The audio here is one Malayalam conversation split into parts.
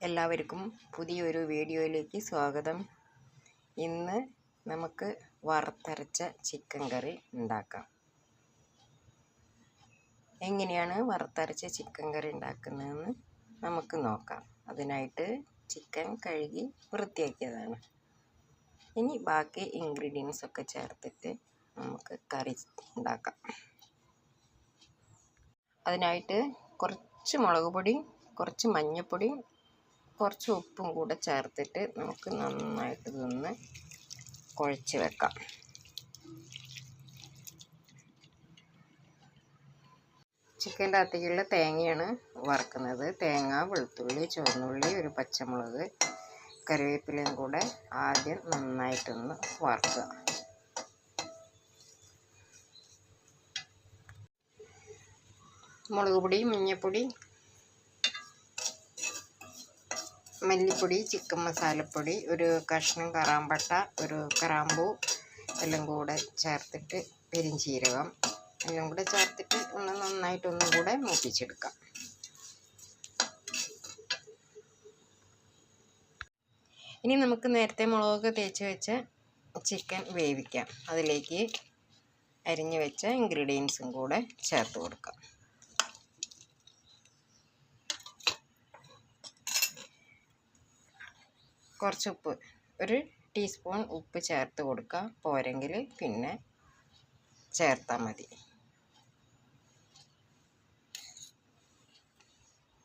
എല്ലാവർക്കും പുതിയൊരു വീഡിയോയിലേക്ക് സ്വാഗതം. ഇന്ന് നമുക്ക് വറുത്തരച്ച ചിക്കൻ കറി ഉണ്ടാക്കാം. എങ്ങനെയാണ് വറുത്തരച്ച ചിക്കൻ കറി ഉണ്ടാക്കുന്നതെന്ന് നമുക്ക് നോക്കാം. അതിനായിട്ട് ചിക്കൻ കഴുകി വൃത്തിയാക്കിയതാണ്. ഇനി ബാക്കി ഇൻഗ്രീഡിയൻസ് ഒക്കെ ചേർത്തിട്ട് നമുക്ക് കറി ഉണ്ടാക്കാം. അതിനായിട്ട് കുറച്ച് മുളക് പൊടി, കുറച്ച് മഞ്ഞൾപ്പൊടി, കുറച്ച് ഉപ്പും കൂടെ ചേർത്തിട്ട് നമുക്ക് നന്നായിട്ട് ഇതൊന്ന് കുഴച്ച് വെക്കാം. ചിക്കൻ്റെ അകത്തേക്കുള്ള തേങ്ങയാണ് വറുക്കുന്നത്. തേങ്ങ, വെളുത്തുള്ളി, ചുവന്നുള്ളി, ഒരു പച്ചമുളക്, കറിവേപ്പിലയും കൂടെ ആദ്യം നന്നായിട്ടൊന്ന് വറുക്കുക. മുളക് പൊടി, മഞ്ഞൾപ്പൊടി, മല്ലിപ്പൊടി, ചിക്കൻ മസാലപ്പൊടി, ഒരു കഷ്ണം കറാമ്പട്ട, ഒരു കറാമ്പൂ എല്ലാം കൂടെ ചേർത്തിട്ട്, പെരിഞ്ചീരകം എല്ലാം കൂടെ ചേർത്തിട്ട് ഒന്ന് നന്നായിട്ടൊന്നും കൂടെ മൂപ്പിച്ചെടുക്കാം. ഇനി നമുക്ക് നേരത്തെ മുളകൊക്കെ തേച്ച് വെച്ച ചിക്കൻ വേവിക്കാം. അതിലേക്ക് അരിഞ്ഞു വെച്ച ഇൻഗ്രീഡിയൻസും കൂടെ ചേർത്ത് കൊടുക്കാം. കുറച്ച് ഉപ്പ്, ഒരു ടീസ്പൂൺ ഉപ്പ് ചേർത്ത് കൊടുക്കുക. പോരെങ്കിൽ പിന്നെ ചേർത്താൽ മതി.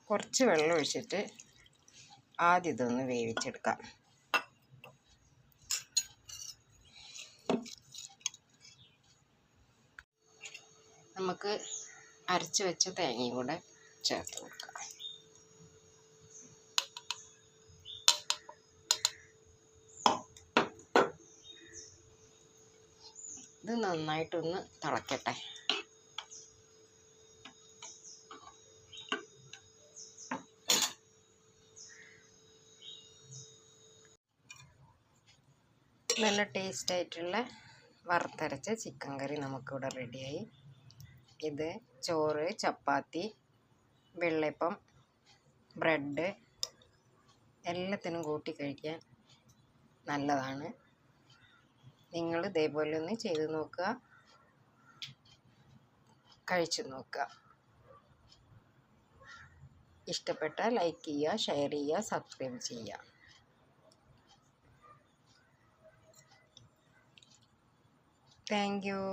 കുറച്ച് വെള്ളം ഒഴിച്ചിട്ട് ആദ്യം ഇതൊന്ന് വേവിച്ചെടുക്കാം. നമുക്ക് അരച്ച് വെച്ച തേങ്ങയും കൂടെ ചേർത്ത് കൊടുക്കാം. ഇത് നന്നായിട്ടൊന്ന് തിളക്കട്ടെ. നല്ല ടേസ്റ്റായിട്ടുള്ള വറുത്തരച്ച ചിക്കൻ കറി നമുക്കിവിടെ റെഡിയായി. ഇത് ചോറ്, ചപ്പാത്തി, വെള്ളപ്പം, ബ്രെഡ് എല്ലാത്തിനും കൂട്ടി കഴിക്കാൻ നല്ലതാണ്. നിങ്ങൾ ഇതേപോലെ ഒന്ന് ചെയ്ത് നോക്കുക, കഴിച്ചു നോക്കുക. ഇഷ്ടപ്പെട്ടാൽ ലൈക്ക് ചെയ്യുക, ഷെയർ ചെയ്യുക, സബ്സ്ക്രൈബ് ചെയ്യുക. Thank you.